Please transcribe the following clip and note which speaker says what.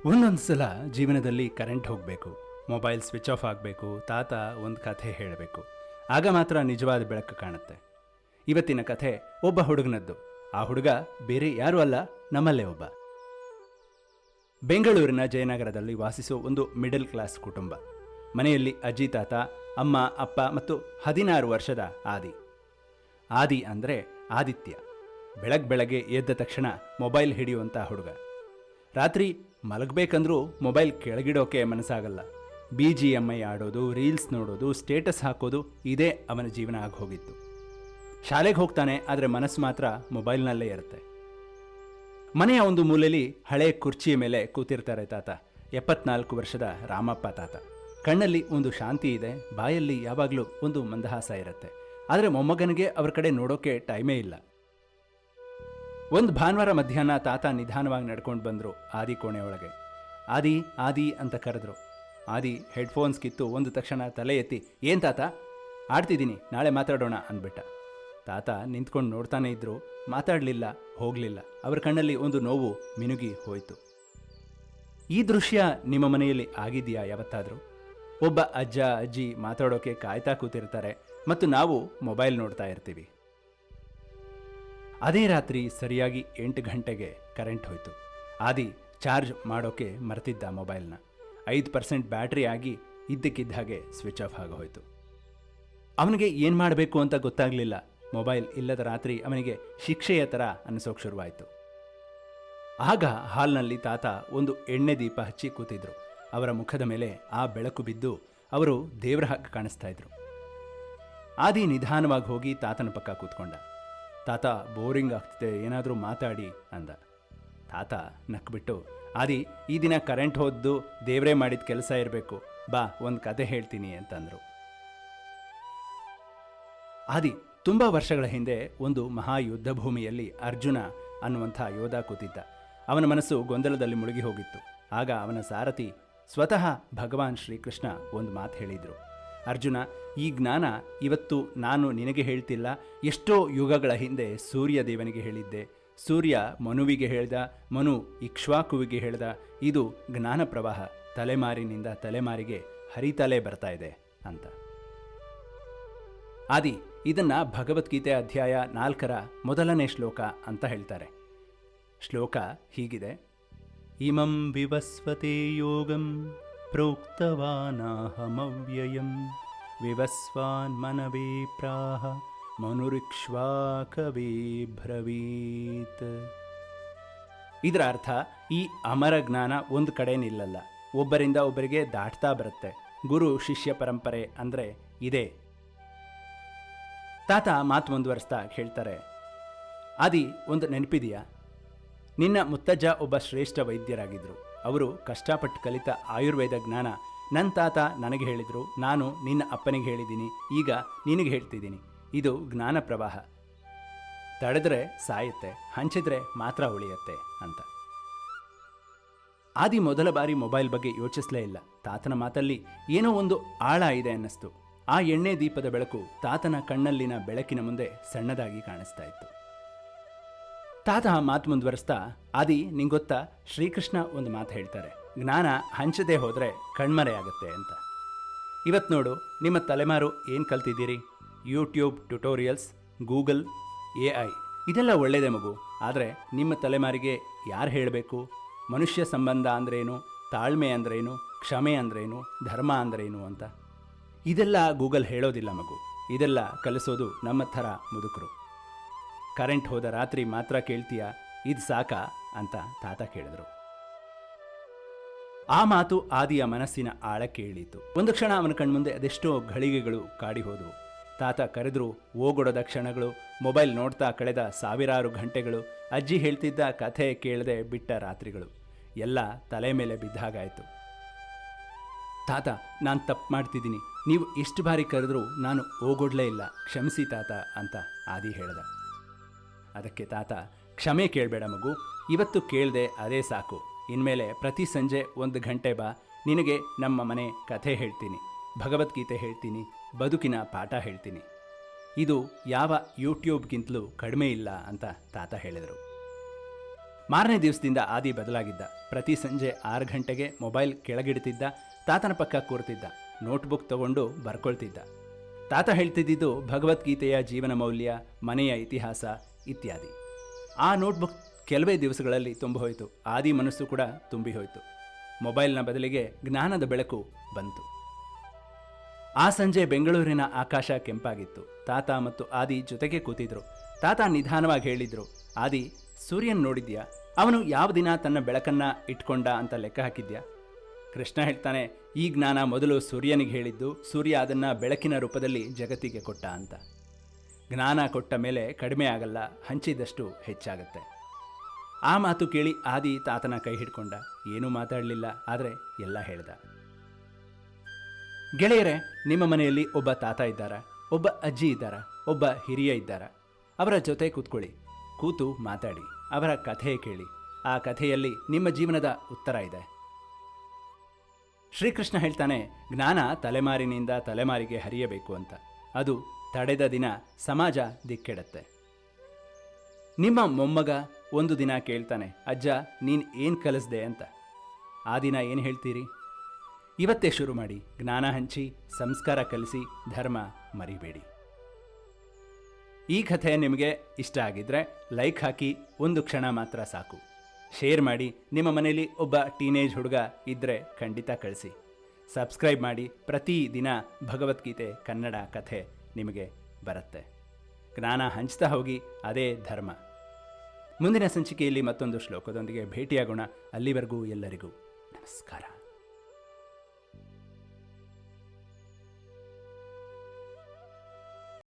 Speaker 1: ಒಂದೊಂದು ಸಲ ಜೀವನದಲ್ಲಿ ಕರೆಂಟ್ ಹೋಗಬೇಕು, ಮೊಬೈಲ್ ಸ್ವಿಚ್ ಆಫ್ ಆಗಬೇಕು, ತಾತ ಒಂದು ಕಥೆ ಹೇಳಬೇಕು. ಆಗ ಮಾತ್ರ ನಿಜವಾದ ಬೆಳಕು ಕಾಣುತ್ತೆ. ಇವತ್ತಿನ ಕಥೆ ಒಬ್ಬ ಹುಡುಗನದ್ದು. ಆ ಹುಡುಗ ಬೇರೆ ಯಾರೂ ಅಲ್ಲ, ನಮ್ಮಲ್ಲೇ ಒಬ್ಬ. ಬೆಂಗಳೂರಿನ ಜಯನಗರದಲ್ಲಿ ವಾಸಿಸೋ ಒಂದು ಮಿಡಲ್ ಕ್ಲಾಸ್ ಕುಟುಂಬ. ಮನೆಯಲ್ಲಿ ಅಜ್ಜಿ, ತಾತ, ಅಮ್ಮ, ಅಪ್ಪ ಮತ್ತು 16 ವರ್ಷದ ಆದಿ. ಆದಿ ಅಂದರೆ ಆದಿತ್ಯ. ಬೆಳಗ್ಗೆ ಎದ್ದ ತಕ್ಷಣ ಮೊಬೈಲ್ ಹಿಡಿಯುವಂಥ ಹುಡುಗ. ರಾತ್ರಿ ಮಲಗಬೇಕಂದ್ರೂ ಮೊಬೈಲ್ ಕೆಳಗಿಡೋಕೆ ಮನಸ್ಸಾಗಲ್ಲ. BGMI ಆಡೋದು, ರೀಲ್ಸ್ ನೋಡೋದು, ಸ್ಟೇಟಸ್ ಹಾಕೋದು, ಇದೇ ಅವನ ಜೀವನ ಆಗಿ ಹೋಗಿತ್ತು. ಶಾಲೆಗೆ ಹೋಗ್ತಾನೆ, ಆದರೆ ಮನಸ್ಸು ಮಾತ್ರ ಮೊಬೈಲ್ನಲ್ಲೇ ಇರುತ್ತೆ. ಮನೆಯ ಒಂದು ಮೂಲೆಯಲ್ಲಿ ಹಳೆ ಕುರ್ಚಿಯ ಮೇಲೆ ಕೂತಿರ್ತಾರೆ ತಾತ. 74 ವರ್ಷದ ರಾಮಪ್ಪ ತಾತ. ಕಣ್ಣಲ್ಲಿ ಒಂದು ಶಾಂತಿ ಇದೆ, ಬಾಯಲ್ಲಿ ಯಾವಾಗಲೂ ಒಂದು ಮಂದಹಾಸ ಇರುತ್ತೆ. ಆದರೆ ಮೊಮ್ಮಗನಿಗೆ ಅವ್ರ ಕಡೆ ನೋಡೋಕೆ ಟೈಮೇ ಇಲ್ಲ. ಒಂದು ಭಾನುವಾರ ಮಧ್ಯಾಹ್ನ ತಾತ ನಿಧಾನವಾಗಿ ನಡ್ಕೊಂಡು ಬಂದರು ಆದಿ ಕೋಣೆ ಒಳಗೆ. ಆದಿ ಆದಿ ಅಂತ ಕರೆದ್ರು. ಆದಿ ಹೆಡ್ಫೋನ್ಸ್ ಕಿತ್ತು ಒಂದು ತಕ್ಷಣ ತಲೆ ಎತ್ತಿ, ಏನು ತಾತ? ಆಡ್ತಿದ್ದೀನಿ, ನಾಳೆ ಮಾತಾಡೋಣ ಅಂದ್ಬಿಟ್ಟ. ತಾತ ನಿಂತ್ಕೊಂಡು ನೋಡ್ತಾನೆ ಇದ್ರು, ಮಾತಾಡಲಿಲ್ಲ, ಹೋಗಲಿಲ್ಲ. ಅವರ ಕಣ್ಣಲ್ಲಿ ಒಂದು ನೋವು ಮಿನುಗಿ ಹೋಯಿತು. ಈ ದೃಶ್ಯ ನಿಮ್ಮ ಮನೆಯಲ್ಲಿ ಆಗಿದೆಯಾ ಯಾವತ್ತಾದರೂ? ಒಬ್ಬ ಅಜ್ಜ ಅಜ್ಜಿ ಮಾತಾಡೋಕೆ ಕಾಯ್ತಾ ಕೂತಿರ್ತಾರೆ ಮತ್ತು ನಾವು ಮೊಬೈಲ್ ನೋಡ್ತಾ ಇರ್ತೀವಿ. ಅದೇ ರಾತ್ರಿ ಸರಿಯಾಗಿ 8 ಗಂಟೆಗೆ ಕರೆಂಟ್ ಹೋಯಿತು. ಆದಿ ಚಾರ್ಜ್ ಮಾಡೋಕೆ ಮರ್ತಿದ್ದ ಮೊಬೈಲ್ನ. 5% ಬ್ಯಾಟ್ರಿ ಆಗಿ ಇದ್ದಕ್ಕಿದ್ದ ಹಾಗೆ ಸ್ವಿಚ್ ಆಫ್ ಆಗೋಯ್ತು. ಅವನಿಗೆ ಏನು ಮಾಡಬೇಕು ಅಂತ ಗೊತ್ತಾಗಲಿಲ್ಲ. ಮೊಬೈಲ್ ಇಲ್ಲದ ರಾತ್ರಿ ಅವನಿಗೆ ಶಿಕ್ಷೆಯ ಥರ ಅನ್ನಿಸೋಕೆ ಶುರುವಾಯಿತು. ಆಗ ಹಾಲ್ನಲ್ಲಿ ತಾತ ಒಂದು ಎಣ್ಣೆ ದೀಪ ಹಚ್ಚಿ ಕೂತಿದ್ರು. ಅವರ ಮುಖದ ಮೇಲೆ ಆ ಬೆಳಕು ಬಿದ್ದು ಅವರು ದೇವರ ಹಾಗೆ ಕಾಣಿಸ್ತಾ ಇದ್ರು. ಆದಿ ನಿಧಾನವಾಗಿ ಹೋಗಿ ತಾತನ ಪಕ್ಕ ಕೂತ್ಕೊಂಡ. ತಾತ, ಬೋರಿಂಗ್ ಆಗ್ತಿದೆ, ಏನಾದರೂ ಮಾತಾಡಿ ಅಂದ. ತಾತ ನಕ್ಬಿಟ್ಟು, ಆದಿ, ಈ ದಿನ ಕರೆಂಟ್ ಹೋದ್ದು ದೇವರೇ ಮಾಡಿದ ಕೆಲಸ ಇರಬೇಕು, ಬಾ ಒಂದು ಕತೆ ಹೇಳ್ತೀನಿ ಅಂತಂದರು. ಆದಿ ತುಂಬ ವರ್ಷಗಳ ಹಿಂದೆ ಒಂದು ಮಹಾಯುದ್ಧ ಭೂಮಿಯಲ್ಲಿ ಅರ್ಜುನ ಅನ್ನುವಂಥ ಯೋಧ ಕೂತಿದ್ದ. ಅವನ ಮನಸ್ಸು ಗೊಂದಲದಲ್ಲಿ ಮುಳುಗಿ ಹೋಗಿತ್ತು. ಆಗ ಅವನ ಸಾರಥಿ ಸ್ವತಃ ಭಗವಾನ್ ಶ್ರೀಕೃಷ್ಣ ಒಂದು ಮಾತು ಹೇಳಿದರು. ಅರ್ಜುನ, ಈ ಜ್ಞಾನ ಇವತ್ತು ನಾನು ನಿನಗೆ ಹೇಳ್ತಿಲ್ಲ, ಎಷ್ಟೋ ಯುಗಗಳ ಹಿಂದೆ ಸೂರ್ಯ ದೇವನಿಗೆ ಹೇಳಿದ್ದೆ. ಸೂರ್ಯ ಮನುವಿಗೆ ಹೇಳ್ದ, ಮನು ಇಕ್ಷ್ವಾಕುವಿಗೆ ಹೇಳ್ದ. ಇದು ಜ್ಞಾನ ಪ್ರವಾಹ ತಲೆಮಾರಿನಿಂದ ತಲೆಮಾರಿಗೆ ಹರಿತಲೇ ಬರ್ತಾ ಇದೆ ಅಂತ. ಆದಿ ಇದನ್ನ ಭಗವದ್ಗೀತೆ ಅಧ್ಯಾಯ 4ರ ಮೊದಲನೇ ಶ್ಲೋಕ ಅಂತ ಹೇಳ್ತಾರೆ. ಶ್ಲೋಕ ಹೀಗಿದೆ: ಇಮಂ ವಿವಸ್ವತೆ ಯೋಗಂ ಪ್ರೋಕ್ತವಾನಾಹಮವ್ಯಯಂ ವಿವಸ್ವಾನ್ ಮನವೇ ಪ್ರಾಹ ಮನುರಿಕ್ಷ್ವಾಕವೇ ಬ್ರವೀತ್. ಇದರ ಅರ್ಥ, ಈ ಅಮರ ಜ್ಞಾನ ಒಂದು ಕಡೆ ನಿಲ್ಲಲ್ಲ, ಒಬ್ಬರಿಂದ ಒಬ್ಬರಿಗೆ ದಾಟ್ತಾ ಬರುತ್ತೆ. ಗುರು ಶಿಷ್ಯ ಪರಂಪರೆ ಅಂದರೆ ಇದೇ. ತಾತ ಮಾತು ಮುಂದುವರಿಸ್ತಾ ಹೇಳ್ತಾರೆ, ಆದಿ, ಒಂದು ನೆನಪಿದೆಯಾ? ನಿನ್ನ ಮುತ್ತಜ್ಜ ಒಬ್ಬ ಶ್ರೇಷ್ಠ ವೈದ್ಯರಾಗಿದ್ದರು. ಅವರು ಕಷ್ಟಪಟ್ಟು ಕಲಿತ ಆಯುರ್ವೇದ ಜ್ಞಾನ ನನ್ನ ತಾತ ನನಗೆ ಹೇಳಿದರು, ನಾನು ನಿನ್ನ ಅಪ್ಪನಿಗೆ ಹೇಳಿದ್ದೀನಿ, ಈಗ ನಿನಗೆ ಹೇಳ್ತಿದ್ದೀನಿ. ಇದು ಜ್ಞಾನ ಪ್ರವಾಹ. ತಡೆದ್ರೆ ಸಾಯುತ್ತೆ, ಹಂಚಿದ್ರೆ ಮಾತ್ರ ಉಳಿಯುತ್ತೆ ಅಂತ. ಆದಿ ಮೊದಲ ಬಾರಿ ಮೊಬೈಲ್ ಬಗ್ಗೆ ಯೋಚಿಸಲೇ ಇಲ್ಲ. ತಾತನ ಮಾತಲ್ಲಿ ಏನೋ ಒಂದು ಆಳ ಇದೆ ಅನ್ನಿಸ್ತು. ಆ ಎಣ್ಣೆ ದೀಪದ ಬೆಳಕು ತಾತನ ಕಣ್ಣಲ್ಲಿನ ಬೆಳಕಿನ ಮುಂದೆ ಸಣ್ಣದಾಗಿ ಕಾಣಿಸ್ತಾ ಇತ್ತು. ತಾತ ಮಾತು ಮುಂದುವರಿಸ್ತಾ, ಆದಿ, ನಿಂಗೊತ್ತಾ, ಶ್ರೀಕೃಷ್ಣ ಒಂದು ಮಾತು ಹೇಳ್ತಾರೆ, ಜ್ಞಾನ ಹಂಚದೇ ಹೋದರೆ ಕಣ್ಮರೆ ಆಗುತ್ತೆ ಅಂತ. ಇವತ್ತು ನೋಡು, ನಿಮ್ಮ ತಲೆಮಾರು ಏನು ಕಲ್ತಿದ್ದೀರಿ? ಯೂಟ್ಯೂಬ್ ಟ್ಯುಟೋರಿಯಲ್ಸ್, ಗೂಗಲ್, AI, ಇದೆಲ್ಲ ಒಳ್ಳೆಯದೇ ಮಗು. ಆದರೆ ನಿಮ್ಮ ತಲೆಮಾರಿಗೆ ಯಾರು ಹೇಳಬೇಕು ಮನುಷ್ಯ ಸಂಬಂಧ ಅಂದ್ರೇನು, ತಾಳ್ಮೆ ಅಂದ್ರೇನು, ಕ್ಷಮೆ ಅಂದ್ರೇನು, ಧರ್ಮ ಅಂದ್ರೇನು ಅಂತ? ಇದೆಲ್ಲ ಗೂಗಲ್ ಹೇಳೋದಿಲ್ಲ ಮಗು. ಇದೆಲ್ಲ ಕಲಿಸೋದು ನಮ್ಮ ಥರ ಮುದುಕರು. ಕರೆಂಟ್ ಹೋದ ರಾತ್ರಿ ಮಾತ್ರ ಕೇಳ್ತೀಯಾ, ಇದು ಸಾಕಾ ಅಂತ ತಾತ ಕೇಳಿದ್ರು. ಆ ಮಾತು ಆದಿಯ ಮನಸ್ಸಿನ ಆಳಕ್ಕೆ ಇಳೀತು. ಒಂದು ಕ್ಷಣ ಅವನ ಕಣ್ಮುಂದೆ ಅದೆಷ್ಟೋ ಘಳಿಗೆಗಳು ಕಾಡಿ ಹೋದವು. ತಾತ ಕರೆದ್ರು ಓಗೊಡದ ಕ್ಷಣಗಳು, ಮೊಬೈಲ್ ನೋಡ್ತಾ ಕಳೆದ ಸಾವಿರಾರು ಗಂಟೆಗಳು, ಅಜ್ಜಿ ಹೇಳ್ತಿದ್ದ ಕಥೆ ಕೇಳದೆ ಬಿಟ್ಟ ರಾತ್ರಿಗಳು ಎಲ್ಲ ತಲೆ ಮೇಲೆ ಬಿದ್ದಾಗಾಯಿತು. ತಾತ, ನಾನು ತಪ್ಪು ಮಾಡ್ತಿದ್ದೀನಿ, ನೀವು ಎಷ್ಟು ಬಾರಿ ಕರೆದ್ರೂ ನಾನು ಓಗೊಡ್ಲೇ ಇಲ್ಲ, ಕ್ಷಮಿಸಿ ತಾತ ಅಂತ ಆದಿ ಹೇಳ್ದ. ಅದಕ್ಕೆ ತಾತ, ಕ್ಷಮೆ ಕೇಳಬೇಡ ಮಗು, ಇವತ್ತು ಕೇಳದೆ ಅದೇ ಸಾಕು. ಇನ್ಮೇಲೆ ಪ್ರತಿ ಸಂಜೆ 1 ಗಂಟೆ ಬಾ, ನಿನಗೆ ನಮ್ಮ ಮನೆ ಕಥೆ ಹೇಳ್ತೀನಿ, ಭಗವದ್ಗೀತೆ ಹೇಳ್ತೀನಿ, ಬದುಕಿನ ಪಾಠ ಹೇಳ್ತೀನಿ. ಇದು ಯಾವ ಯೂಟ್ಯೂಬ್ಗಿಂತಲೂ ಕಡಿಮೆ ಇಲ್ಲ ಅಂತ ತಾತ ಹೇಳಿದರು. ಮಾರನೇ ದಿವಸದಿಂದ ಆದಿ ಬದಲಾಗಿದ್ದ. ಪ್ರತಿ ಸಂಜೆ 6 ಗಂಟೆಗೆ ಮೊಬೈಲ್ ಕೆಳಗಿಡ್ತಿದ್ದ, ತಾತನ ಪಕ್ಕ ಕೂರ್ತಿದ್ದ, ನೋಟ್ಬುಕ್ ತಗೊಂಡು ಬರ್ಕೊಳ್ತಿದ್ದ. ತಾತ ಹೇಳ್ತಿದ್ದಿದ್ದು ಭಗವದ್ಗೀತೆಯ ಜೀವನ ಮೌಲ್ಯ, ಮನೆಯ ಇತಿಹಾಸ ಇತ್ಯಾದಿ. ಆ ನೋಟ್ಬುಕ್ ಕೆಲವೇ ದಿವಸಗಳಲ್ಲಿ ತುಂಬಿ ಹೋಯಿತು. ಆದಿ ಮನಸ್ಸು ಕೂಡ ತುಂಬಿ ಹೋಯಿತು. ಮೊಬೈಲ್ನ ಬದಲಿಗೆ ಜ್ಞಾನದ ಬೆಳಕು ಬಂತು. ಆ ಸಂಜೆ ಬೆಂಗಳೂರಿನ ಆಕಾಶ ಕೆಂಪಾಗಿತ್ತು. ತಾತ ಮತ್ತು ಆದಿ ಜೊತೆಗೆ ಕೂತಿದ್ರು. ತಾತ ನಿಧಾನವಾಗಿ ಹೇಳಿದ್ರು, ಆದಿ, ಸೂರ್ಯನ್ ನೋಡಿದ್ಯಾ? ಅವನು ಯಾವ ದಿನ ತನ್ನ ಬೆಳಕನ್ನ ಇಟ್ಕೊಂಡ ಅಂತ ಲೆಕ್ಕ ಹಾಕಿದ್ಯಾ? ಕೃಷ್ಣ ಹೇಳ್ತಾನೆ, ಈ ಜ್ಞಾನ ಮೊದಲು ಸೂರ್ಯನಿಗೆ ಹೇಳಿದ್ದು, ಸೂರ್ಯ ಅದನ್ನು ಬೆಳಕಿನ ರೂಪದಲ್ಲಿ ಜಗತ್ತಿಗೆ ಕೊಟ್ಟ ಅಂತ. ಜ್ಞಾನ ಕೊಟ್ಟ ಮೇಲೆ ಕಡಿಮೆ ಆಗಲ್ಲ, ಹಂಚಿದಷ್ಟು ಹೆಚ್ಚಾಗತ್ತೆ. ಆ ಮಾತು ಕೇಳಿ ಆದಿ ತಾತನ ಕೈ ಹಿಡ್ಕೊಂಡ. ಏನೂ ಮಾತಾಡಲಿಲ್ಲ, ಆದರೆ ಎಲ್ಲ ಹೇಳ್ದ. ಗೆಳೆಯರೇ, ನಿಮ್ಮ ಮನೆಯಲ್ಲಿ ಒಬ್ಬ ತಾತ ಇದ್ದಾರಾ? ಒಬ್ಬ ಅಜ್ಜಿ ಇದ್ದಾರಾ? ಒಬ್ಬ ಹಿರಿಯ ಇದ್ದಾರಾ? ಅವರ ಜೊತೆ ಕೂತ್ಕೊಳ್ಳಿ, ಕೂತು ಮಾತಾಡಿ, ಅವರ ಕಥೆ ಕೇಳಿ. ಆ ಕಥೆಯಲ್ಲಿ ನಿಮ್ಮ ಜೀವನದ ಉತ್ತರ ಇದೆ. ಶ್ರೀಕೃಷ್ಣ ಹೇಳ್ತಾನೆ, ಜ್ಞಾನ ತಲೆಮಾರಿನಿಂದ ತಲೆಮಾರಿಗೆ ಹರಿಯಬೇಕು ಅಂತ. ಅದು ತಡೆದ ದಿನ ಸಮಾಜ ದಿಕ್ಕೆಡತ್ತೆ. ನಿಮ್ಮ ಮೊಮ್ಮಗ ಒಂದು ದಿನ ಕೇಳ್ತಾನೆ, ಅಜ್ಜ ನೀನು ಏನು ಕಲಿಸ್ದೆ ಅಂತ. ಆ ದಿನ ಏನು ಹೇಳ್ತೀರಿ? ಇವತ್ತೇ ಶುರು ಮಾಡಿ. ಜ್ಞಾನ ಹಂಚಿ, ಸಂಸ್ಕಾರ ಕಲಿಸಿ, ಧರ್ಮ ಮರಿಬೇಡಿ. ಈ ಕಥೆ ನಿಮಗೆ ಇಷ್ಟ ಆಗಿದ್ರೆ ಲೈಕ್ ಹಾಕಿ, ಒಂದು ಕ್ಷಣ ಮಾತ್ರ ಸಾಕು. ಶೇರ್ ಮಾಡಿ. ನಿಮ್ಮ ಮನೇಲಿ ಒಬ್ಬ ಟೀನೇಜ್ ಹುಡುಗ ಇದ್ದರೆ ಖಂಡಿತ ಕಳಿಸಿ. ಸಬ್ಸ್ಕ್ರೈಬ್ ಮಾಡಿ. ಪ್ರತಿ ದಿನ ಭಗವದ್ಗೀತೆ ಕನ್ನಡ ಕಥೆ ನಿಮಗೆ ಬರುತ್ತೆ. ಜ್ಞಾನ ಹಂಚ್ತಾ ಹೋಗಿ, ಅದೇ ಧರ್ಮ. ಮುಂದಿನ ಸಂಚಿಕೆಯಲ್ಲಿ ಮತ್ತೊಂದು ಶ್ಲೋಕದೊಂದಿಗೆ ಭೇಟಿಯಾಗೋಣ. ಅಲ್ಲಿವರೆಗೂ ಎಲ್ಲರಿಗೂ ನಮಸ್ಕಾರ.